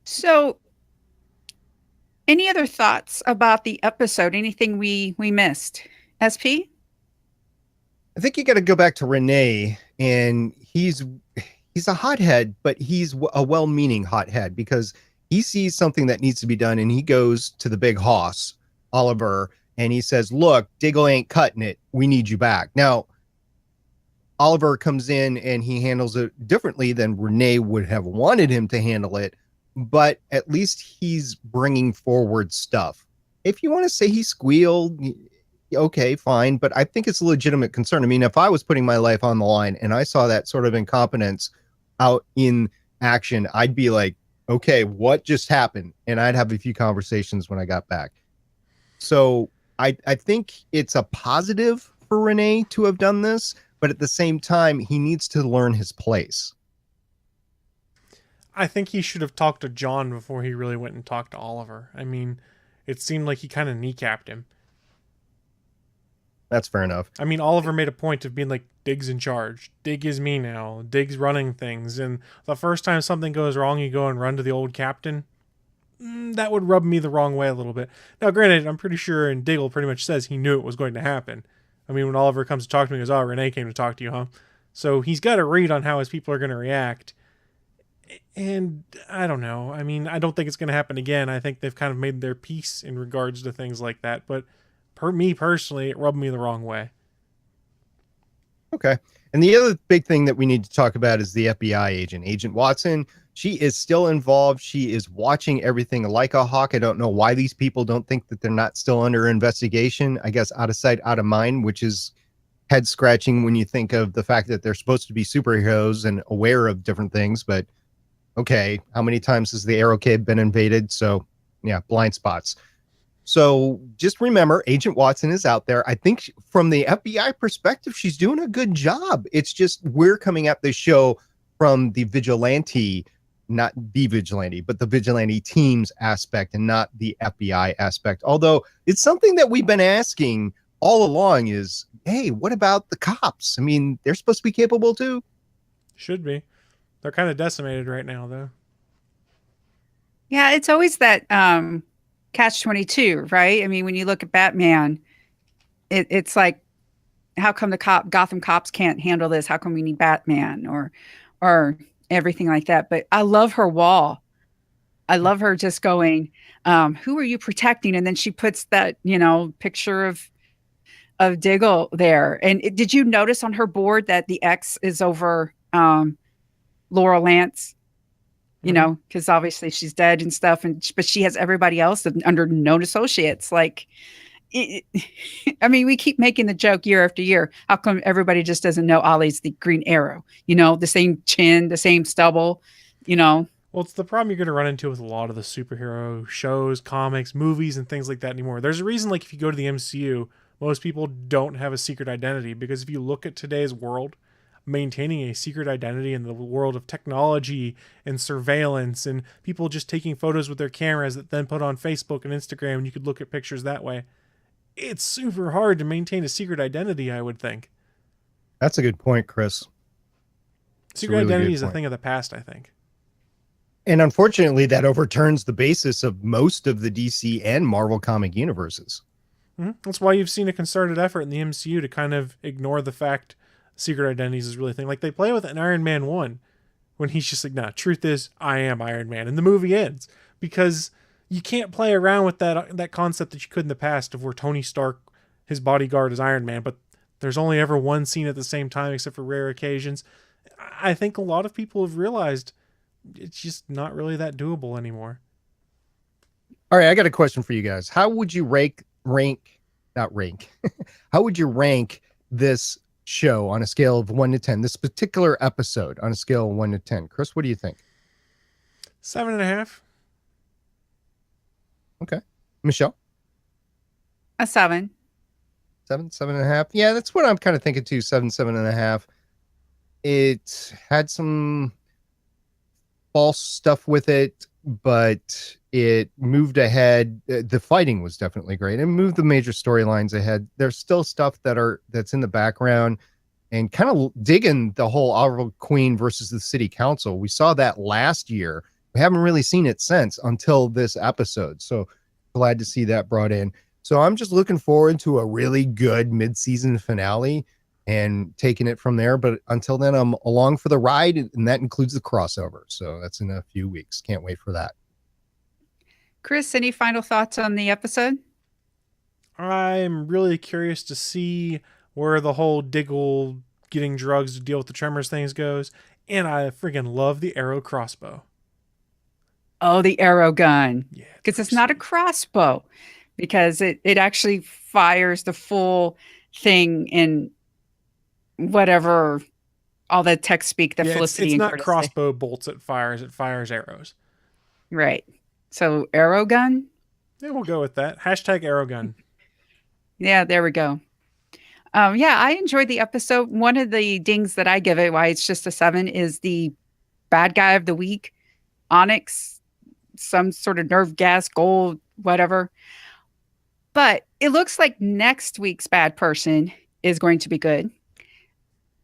So, any other thoughts about the episode? Anything we missed? SP? I think you got to go back to Renee, and he's a hothead, but he's a well-meaning hothead, because he sees something that needs to be done, and he goes to the big hoss, Oliver, and he says, look, Diggle ain't cutting it. We need you back. Now, Oliver comes in and he handles it differently than Renee would have wanted him to handle it, but at least he's bringing forward stuff. If you want to say he squealed, okay, fine, but I think it's a legitimate concern. I mean, if I was putting my life on the line and I saw that sort of incompetence out in action, I'd be like, okay, what just happened? And I'd have a few conversations when I got back. So I think it's a positive for Renee to have done this, but at the same time, he needs to learn his place. I think he should have talked to John before he really went and talked to Oliver. I mean, it seemed like he kind of kneecapped him. That's fair enough. I mean, Oliver made a point of being like, Dig's in charge. Dig is me now. Dig's running things. And the first time something goes wrong, you go and run to the old captain. That would rub me the wrong way a little bit. Now, granted, I'm pretty sure, and Diggle pretty much says he knew it was going to happen. I mean, when Oliver comes to talk to me, he goes, oh, Renee came to talk to you, huh? So he's got a read on how his people are going to react. And I don't know. I mean, I don't think it's going to happen again. I think they've kind of made their peace in regards to things like that. But me personally, it rubbed me the wrong way. Okay. And the other big thing that we need to talk about is the FBI agent, Agent Watson. She is still involved. She is watching everything like a hawk. I don't know why these people don't think that they're not still under investigation. I guess out of sight, out of mind, which is head scratching when you think of the fact that they're supposed to be superheroes and aware of different things. But okay, how many times has the Arrow Kid been invaded? So yeah, blind spots. So just remember, Agent Watson is out there. I think from the FBI perspective, she's doing a good job. It's just we're coming at this show from the vigilante, not the vigilante, but the vigilante teams aspect and not the FBI aspect. Although it's something that we've been asking all along is, hey, what about the cops? I mean, they're supposed to be capable too. Should be. They're kind of decimated right now, though. Yeah, it's always that catch-22, right? I mean, when you look at Batman, it's like, how come the Gotham cops can't handle this? How come we need Batman or everything like that? But I love her wall. I love her just going, who are you protecting? And then she puts that, picture of of Diggle there. And did you notice on her board that the X is over Laura Lance? You know, because obviously she's dead and stuff, but she has everybody else under known associates. Like, I mean, we keep making the joke year after year. How come everybody just doesn't know Ollie's the Green Arrow? You know, the same chin, the same stubble, you know. Well, it's the problem you're going to run into with a lot of the superhero shows, comics, movies, and things like that anymore. There's a reason, like, if you go to the MCU, most people don't have a secret identity, because if you look at today's world, maintaining a secret identity in the world of technology and surveillance and people just taking photos with their cameras that then put on Facebook and Instagram, and you could look at pictures that way. It's super hard to maintain a secret identity, I would think. That's a good point, Chris. Secret identity is a thing of the past, I think. And unfortunately, that overturns the basis of most of the DC and Marvel comic universes. That's why you've seen a concerted effort in the MCU to kind of ignore the fact secret identities is really a thing. Like, they play with it in Iron Man 1 when he's just like, nah, truth is, I am Iron Man. And the movie ends because you can't play around with that concept that you could in the past of where Tony Stark, his bodyguard, is Iron Man, but there's only ever one scene at the same time except for rare occasions. I think a lot of people have realized it's just not really that doable anymore. All right, I got a question for you guys. How would you How would you rank this show on a scale of 1 to 10? This particular episode on a scale of 1 to 10. Chris, what do you think? 7.5. Okay. Michelle? A 7. 7.5. Yeah, that's what I'm kind of thinking too. 7.5. It had some false stuff with it, but it moved ahead. The fighting was definitely great. It moved the major storylines ahead. There's still stuff that's in the background, and kind of digging the whole Oliver Queen versus the city council. We saw that last year. We haven't really seen it since until this episode. So glad to see that brought in. So I'm just looking forward to a really good mid-season finale and taking it from there. But until then, I'm along for the ride, and that includes the crossover. So that's in a few weeks. Can't wait for that. Chris, any final thoughts on the episode? I'm really curious to see where the whole Diggle getting drugs to deal with the tremors things goes. And I freaking love the arrow crossbow. Oh, the arrow gun. Yeah. Because it's not a crossbow. Because it actually fires the full thing in whatever, all the tech speak that Felicity it's and not Curtis crossbow bolts it fires arrows. Right. So arrow gun? Yeah, we'll go with that. Hashtag arrow gun. Yeah, there we go. Yeah, I enjoyed the episode. One of the dings that I give it, why it's just a 7, is the bad guy of the week, Onyx, some sort of nerve gas, gold, whatever. But it looks like next week's bad person is going to be good.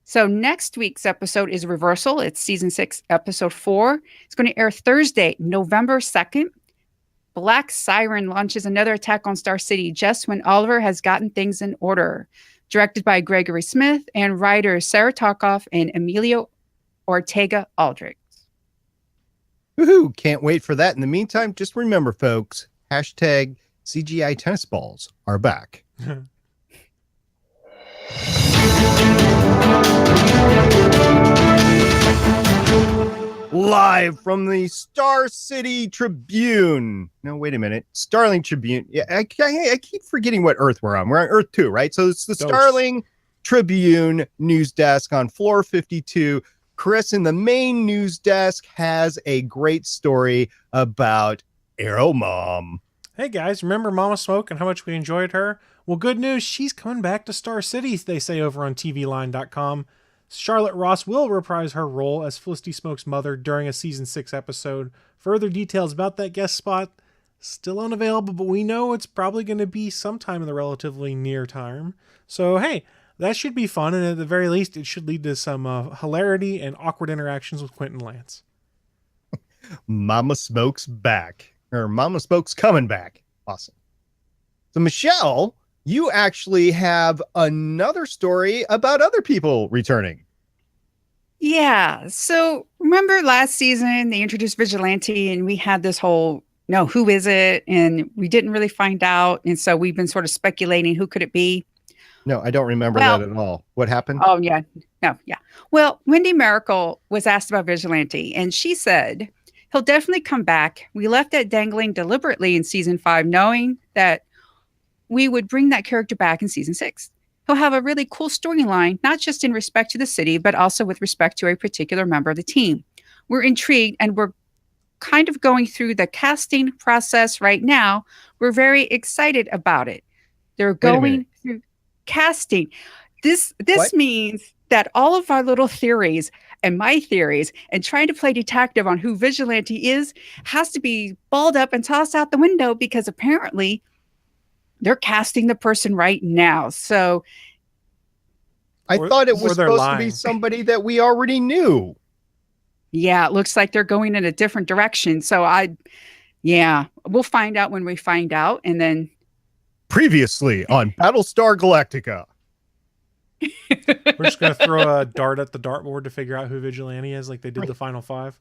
So next week's episode is Reversal. It's season 6, episode 4. It's going to air Thursday, November 2nd. Black Siren launches another attack on Star City just when Oliver has gotten things in order. Directed by Gregory Smith and writers Sarah Tarkoff and Emilio Ortega Aldrich. Woohoo! Can't wait for that. In the meantime, just remember, folks, hashtag CGI tennis balls are back. Live from the Star City Tribune. No, wait a minute. Starling Tribune. Yeah, I keep forgetting what Earth we're on. We're on Earth 2, right? So it's the Starling Tribune news desk on floor 52. Chris in the main news desk has a great story about Arrow Mom. Hey guys, remember Mama Smoke and how much we enjoyed her? Well, good news, she's coming back to Star City, they say over on TVLine.com. Charlotte Ross will reprise her role as Felicity Smoke's mother during a season 6 episode. Further details about that guest spot still unavailable, but we know it's probably going to be sometime in the relatively near time. So hey, that should be fun, and at the very least, it should lead to some hilarity and awkward interactions with Quentin Lance. Mama Smoke's back. Or Mama Smoke's coming back. Awesome. So Michelle, you actually have another story about other people returning. Yeah. So remember last season, they introduced Vigilante and we had this whole, no, who is it? And we didn't really find out. And so we've been sort of speculating who could it be? No, I don't remember Well- that at all. What happened? Oh, yeah. No, yeah. Well, Wendy Miracle was asked about Vigilante, and she said, he'll definitely come back. We left that dangling deliberately in season 5, knowing that we would bring that character back in season 6. He'll have a really cool storyline, not just in respect to the city, but also with respect to a particular member of the team. We're intrigued, and we're kind of going through the casting process right now. We're very excited about it. They're a going minute. through casting. This What? means that all of our little theories and my theories and trying to play detective on who Vigilante is has to be balled up and tossed out the window, because apparently they're casting the person right now. So I thought it or was they're supposed to lying. be somebody that we already knew. yeah, it looks like they're going in a different direction. So we'll find out when we find out. And then Previously on Battlestar Galactica. We're just going to throw a dart at the dartboard to figure out who Vigilante is, like they did the final 5.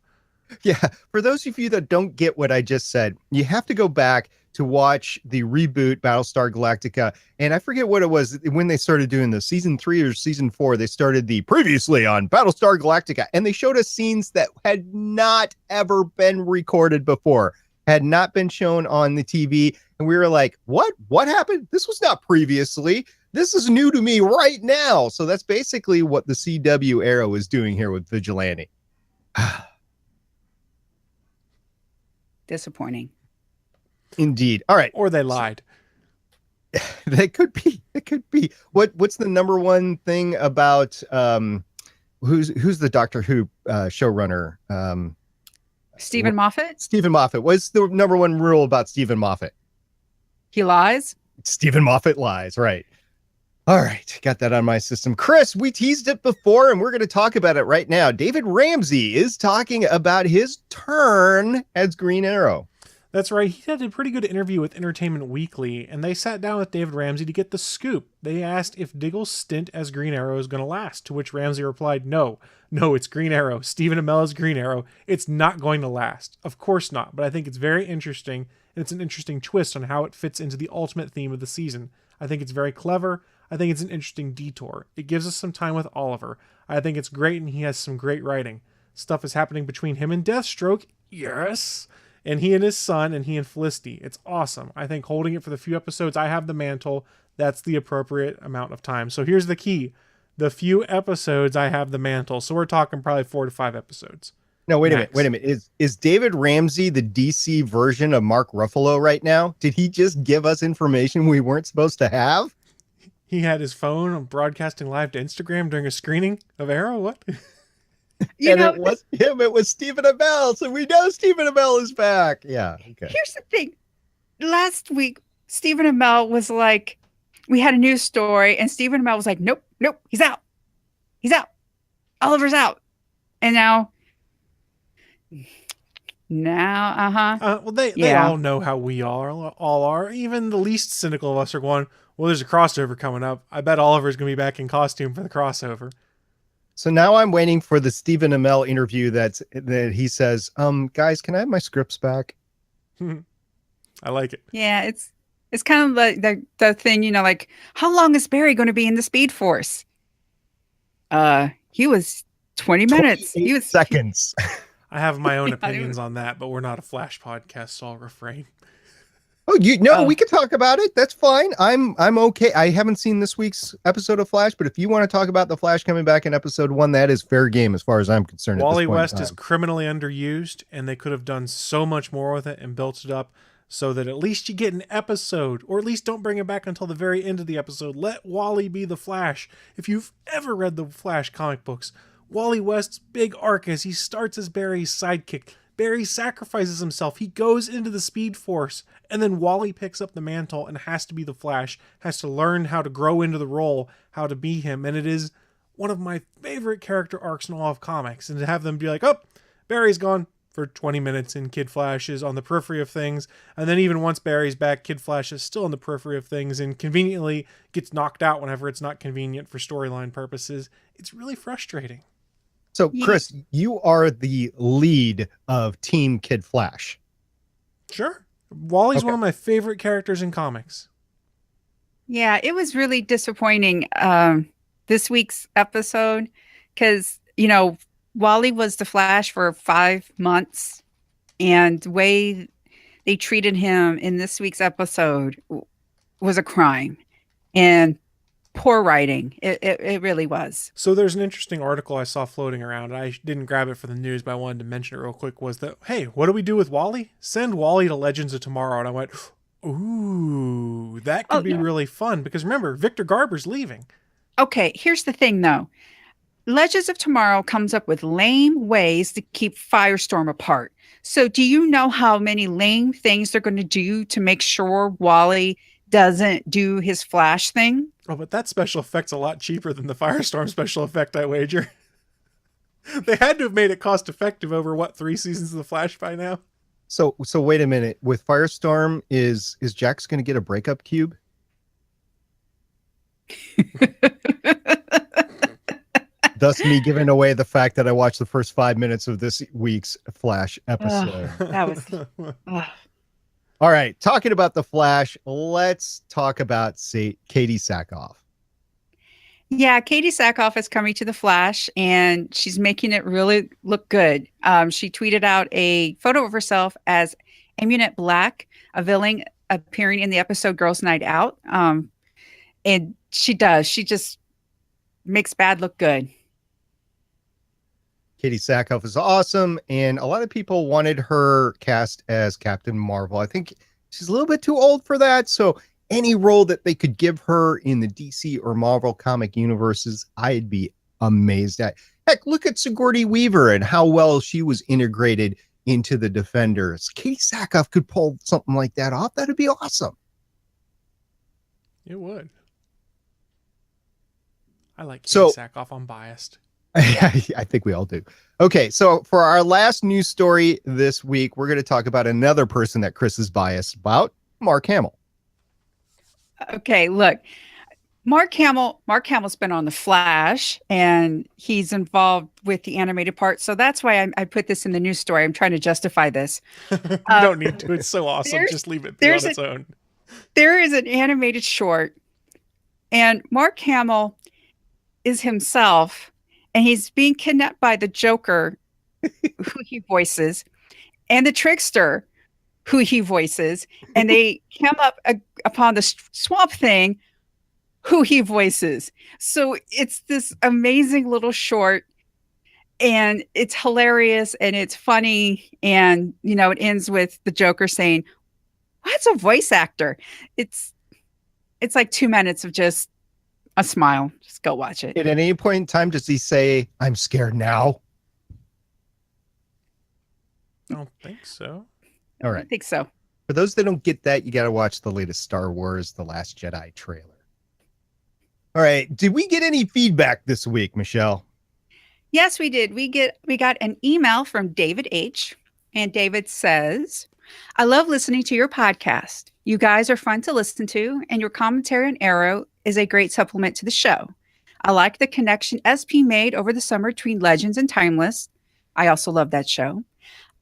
Yeah, for those of you that don't get what I just said, you have to go back to watch the reboot Battlestar Galactica. And I forget what it was when they started doing the season 3 or season 4. They started the previously on Battlestar Galactica, and they showed us scenes that had not ever been recorded before, had not been shown on the TV. And we were like, what? What happened? This was not previously. This is new to me right now. So that's basically what the CW Arrow is doing here with Vigilante. disappointing. Indeed. All right. Or they lied. That could be. It could be. What's the number one thing about who's the Doctor Who showrunner? Stephen Moffat? Stephen Moffat. What's the number one rule about Stephen Moffat? He lies? Stephen Moffat lies, right? All right, got that on my system. Chris, we teased it before, and we're going to talk about it right now. David Ramsey is talking about his turn as Green Arrow. That's right. He had a pretty good interview with Entertainment Weekly, and they sat down with David Ramsey to get the scoop. They asked if Diggle's stint as Green Arrow is going to last, to which Ramsey replied, no, it's Green Arrow. Stephen Amell is Green Arrow. It's not going to last. Of course not, but I think it's very interesting, and it's an interesting twist on how it fits into the ultimate theme of the season. I think it's very clever. I think it's an interesting detour. It gives us some time with Oliver. I think it's great, and he has some great writing. Stuff is happening between him and Deathstroke. Yes. And he and his son, and he and Felicity. It's awesome. I think holding it for the few episodes I have the mantle, that's the appropriate amount of time. So here's the key. The few episodes I have the mantle. So we're talking probably 4 to 5 episodes. No, wait a minute. Is David Ramsey the DC version of Mark Ruffalo right now? Did he just give us information we weren't supposed to have? He had his phone broadcasting live to Instagram during a screening of Arrow? What? It was him. It was Stephen Amell. So we know Stephen Amell is back. Yeah. Okay. Here's the thing. Last week, Stephen Amell was like, we had a news story, and Stephen Amell was like, nope, he's out. Oliver's out. And now, Well, they all know how we all are. Even the least cynical of us are going, well, there's a crossover coming up. I bet Oliver's going to be back in costume for the crossover. So now I'm waiting for the Stephen Amell interview that he says, guys, can I have my scripts back? I like it. Yeah, it's kind of like the thing, like, how long is Barry going to be in the Speed Force? He was 20 minutes. He was seconds. I have my own opinions on that, but we're not a Flash podcast, so I'll refrain. Oh, we can talk about it. That's fine. I'm okay. I haven't seen this week's episode of Flash, but if you want to talk about the Flash coming back in episode 1, that is fair game as far as I'm concerned. Wally West is criminally underused, and they could have done so much more with it and built it up so that at least you get an episode, or at least don't bring it back until the very end of the episode. Let Wally be the Flash. If you've ever read the Flash comic books, Wally West's big arc is he starts as Barry's sidekick. Barry sacrifices himself. He goes into the Speed Force, and then Wally picks up the mantle and has to be the Flash, has to learn how to grow into the role, how to be him. And it is one of my favorite character arcs in all of comics. And to have them be like, oh, Barry's gone for 20 minutes and Kid Flash is on the periphery of things. And then even once Barry's back, Kid Flash is still on the periphery of things and conveniently gets knocked out whenever it's not convenient for storyline purposes. It's really frustrating. So, Chris, you are the lead of Team Kid Flash. Sure. Wally's one of my favorite characters in comics. Yeah, it was really disappointing, this week's episode, because, Wally was the Flash for 5 months, and the way they treated him in this week's episode was a crime and poor writing. It really was. So there's an interesting article I saw floating around. I didn't grab it for the news, but I wanted to mention it real quick. Was that, hey, what do we do with Wally? Send Wally to Legends of Tomorrow. And I went, ooh, that could be really fun. Because remember, Victor Garber's leaving. Okay, here's the thing, though. Legends of Tomorrow comes up with lame ways to keep Firestorm apart. So do you know how many lame things they're going to do to make sure Wally doesn't do his Flash thing? Oh, but that special effect's a lot cheaper than the Firestorm special effect, I wager. They had to have made it cost effective over, 3 seasons of The Flash by now? So wait a minute. With Firestorm, is Jax going to get a breakup cube? Thus me giving away the fact that I watched the first 5 minutes of this week's Flash episode. That was... All right, talking about the Flash, let's talk about Katie Sackhoff. Yeah, Katie Sackhoff is coming to the Flash, and she's making it really look good. She tweeted out a photo of herself as Amunet Black, a villain appearing in the episode Girls Night Out. And she just makes bad look good. Katie Sackhoff is awesome, and a lot of people wanted her cast as Captain Marvel. I think she's a little bit too old for that, so any role that they could give her in the DC or Marvel comic universes, I'd be amazed at. Heck, look at Sigourney Weaver and how well she was integrated into the Defenders. Katie Sackhoff could pull something like that off. That'd be awesome. It would. I like Katie Sackhoff. I'm biased. I think we all do. Okay, so for our last news story this week, we're going to talk about another person that Chris is biased about, Mark Hamill. Okay, look, Mark Hamill's been on The Flash, and he's involved with the animated part. So that's why I put this in the news story. I'm trying to justify this. You don't need to. It's so awesome. Just leave it on its own. There is an animated short, and Mark Hamill is himself, and he's being kidnapped by the Joker, who he voices, and the Trickster, who he voices, and they come up upon the Swamp Thing, who he voices. So it's this amazing little short, and it's hilarious, and it's funny, and it ends with the Joker saying, "What's a voice actor?" It's like 2 minutes of just a smile. Just go watch it. At any point in time, does he say, "I'm scared now"? I don't think so. All right. I think so. For those that don't get that, you got to watch the latest Star Wars The Last Jedi trailer. All right. Did we get any feedback this week, Michelle? Yes, we did. We got an email from David H. And David says, "I love listening to your podcast. You guys are fun to listen to, and your commentary on Arrow is a great supplement to the show. I like the connection SP made over the summer between Legends and Timeless. I also love that show.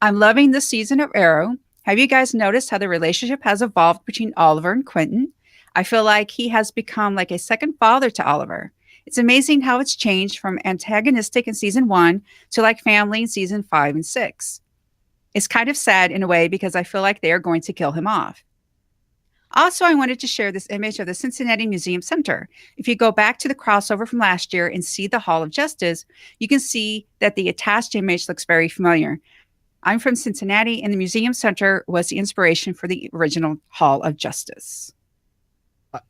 I'm loving this season of Arrow. Have you guys noticed how the relationship has evolved between Oliver and Quentin? I feel like he has become like a second father to Oliver. It's amazing how it's changed from antagonistic in season 1 to like family in season 5 and 6. It's kind of sad in a way because I feel like they are going to kill him off. Also, I wanted to share this image of the Cincinnati Museum Center. If you go back to the crossover from last year and see the Hall of Justice, you can see that the attached image looks very familiar. I'm from Cincinnati, and the Museum Center was the inspiration for the original Hall of Justice.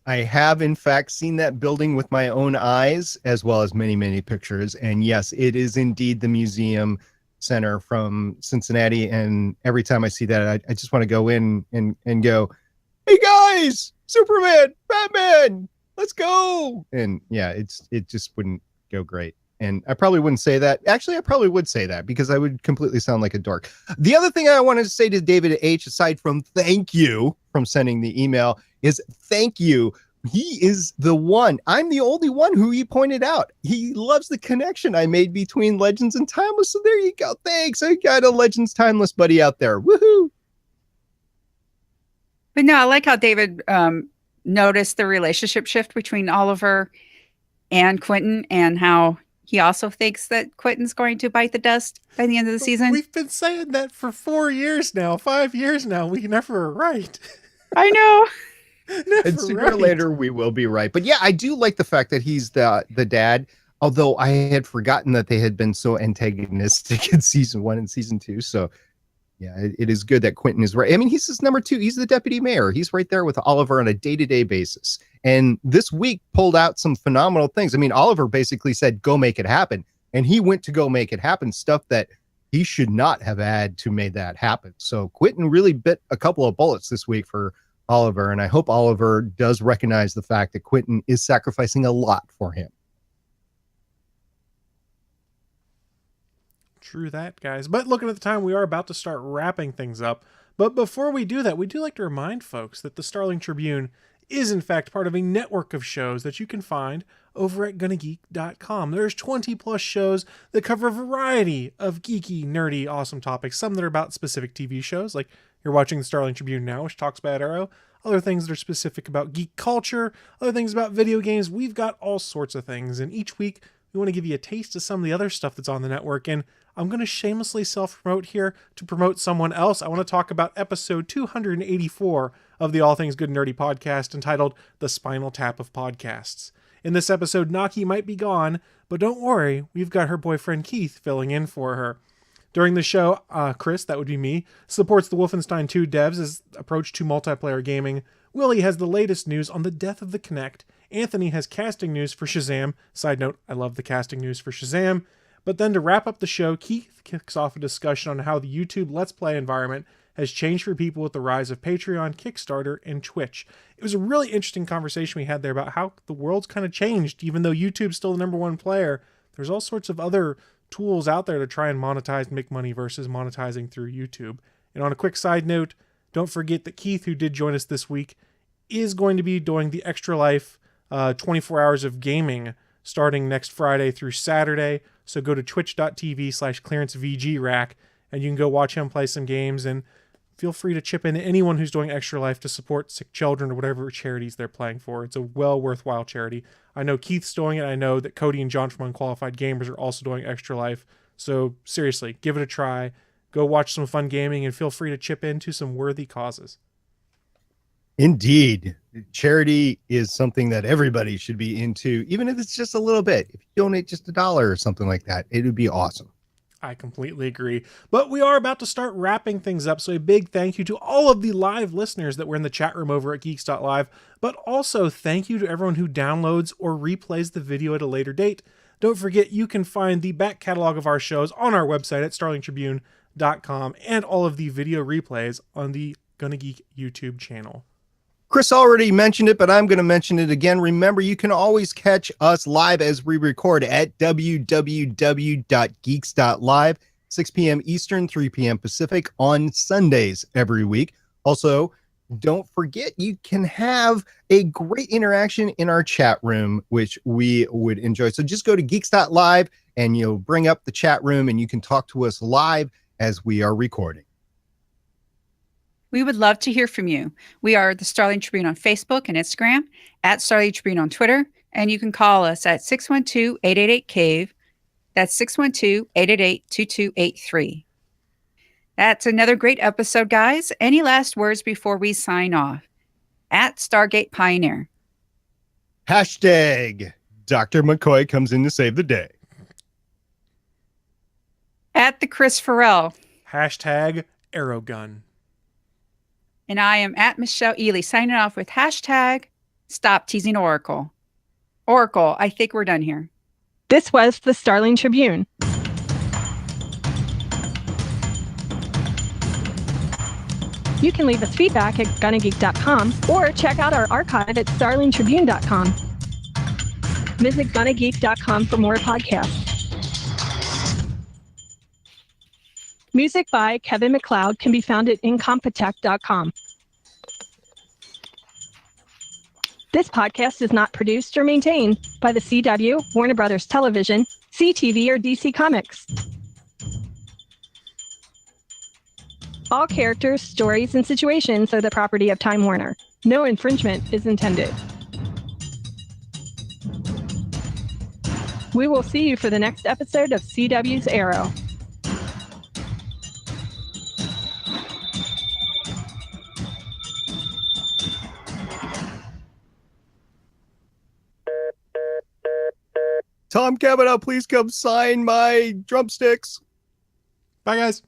I have, in fact, seen that building with my own eyes, as well as many, many pictures. And yes, it is indeed the Museum Center from Cincinnati. And every time I see that, I just want to go in and go, "Hey guys, Superman, Batman, let's go." And yeah, it just wouldn't go great. And I probably wouldn't say that. Actually, I probably would say that because I would completely sound like a dork. The other thing I wanted to say to David H., aside from thank you from sending the email, is thank you. He is the one. I'm the only one who he pointed out. He loves the connection I made between Legends and Timeless. So there you go. Thanks. I got a Legends Timeless buddy out there. Woohoo. But no, I like how David noticed the relationship shift between Oliver and Quentin, and how he also thinks that Quentin's going to bite the dust by the end of the season. We've been saying that for 4 years now, 5 years now. We never are right. I know. And sooner or later we will be right. But yeah, I do like the fact that he's the dad, although I had forgotten that they had been so antagonistic in season 1 and season 2. So yeah, it is good that Quentin is right. I mean, he's his number 2. He's the deputy mayor. He's right there with Oliver on a day-to-day basis. And this week pulled out some phenomenal things. I mean, Oliver basically said, go make it happen. And he went to go make it happen, stuff that he should not have had to make that happen. So Quentin really bit a couple of bullets this week for Oliver. And I hope Oliver does recognize the fact that Quentin is sacrificing a lot for him. True that, guys. But looking at the time, we are about to start wrapping things up. But before we do that, we do like to remind folks that the Starling Tribune is in fact part of a network of shows that you can find over at gonnageek.com. There's 20 plus shows that cover a variety of geeky, nerdy, awesome topics. Some that are about specific TV shows, like you're watching the Starling Tribune now, which talks about Arrow. Other things that are specific about geek culture, other things about video games. We've got all sorts of things. And each week, we want to give you a taste of some of the other stuff that's on the network. And I'm going to shamelessly self-promote here to promote someone else. I want to talk about episode 284 of the All Things Good and Nerdy podcast, entitled The Spinal Tap of Podcasts. In this episode, Naki might be gone, but don't worry, we've got her boyfriend Keith filling in for her. During the show, Chris, that would be me, supports the Wolfenstein 2 devs' as approach to multiplayer gaming. Willie has the latest news on the death of the Kinect. Anthony has casting news for Shazam. Side note, I love the casting news for Shazam. But then to wrap up the show, Keith kicks off a discussion on how the YouTube Let's Play environment has changed for people with the rise of Patreon, Kickstarter, and Twitch. It was a really interesting conversation we had there about how the world's kind of changed. Even though YouTube's still the number one player, there's all sorts of other tools out there to try and monetize and make money versus monetizing through YouTube. And on a quick side note, don't forget that Keith, who did join us this week, is going to be doing the Extra Life 24 hours of gaming starting next Friday through Saturday. So go to twitch.tv/clearancevgrack and you can go watch him play some games, and feel free to chip in to anyone who's doing Extra Life to support sick children or whatever charities they're playing for. It's a well worthwhile charity. I know Keith's doing it. I know that Cody and John from Unqualified Gamers are also doing Extra Life. So seriously, give it a try. Go watch some fun gaming and feel free to chip into some worthy causes. Indeed. Charity is something that everybody should be into, even if it's just a little bit. If you donate just $1 or something like that, it would be awesome. I completely agree. But we are about to start wrapping things up, so a big thank you to all of the live listeners that were in the chat room over at geeks.live, but also thank you to everyone who downloads or replays the video at a later date. Don't forget, you can find the back catalog of our shows on our website at starlingtribune.com and all of the video replays on the Gonna Geek YouTube channel. Chris already mentioned it, but I'm going to mention it again. Remember, you can always catch us live as we record at www.geeks.live, 6 p.m. Eastern, 3 p.m. Pacific on Sundays every week. Also, don't forget, you can have a great interaction in our chat room, which we would enjoy. So just go to geeks.live and you'll bring up the chat room and you can talk to us live as we are recording. We would love to hear from you. We are the Starling Tribune on Facebook and Instagram, at Starling Tribune on Twitter, and you can call us at 612-888-CAVE. That's 612-888-2283. That's another great episode, guys. Any last words before we sign off? At Stargate Pioneer. Hashtag Dr. McCoy comes in to save the day. At the Chris Farrell. Hashtag Arrowgun. And I am at Michelle Ely, signing off with hashtag Stop Teasing Oracle. Oracle, I think we're done here. This was the Starling Tribune. You can leave us feedback at gonnageek.com or check out our archive at starlingtribune.com. Visit gonnageek.com for more podcasts. Music by Kevin MacLeod can be found at incompetech.com. This podcast is not produced or maintained by the CW, Warner Brothers Television, CTV, or DC Comics. All characters, stories, and situations are the property of Time Warner. No infringement is intended. We will see you for the next episode of CW's Arrow. Tom Cavanaugh, please come sign my drumsticks. Bye, guys.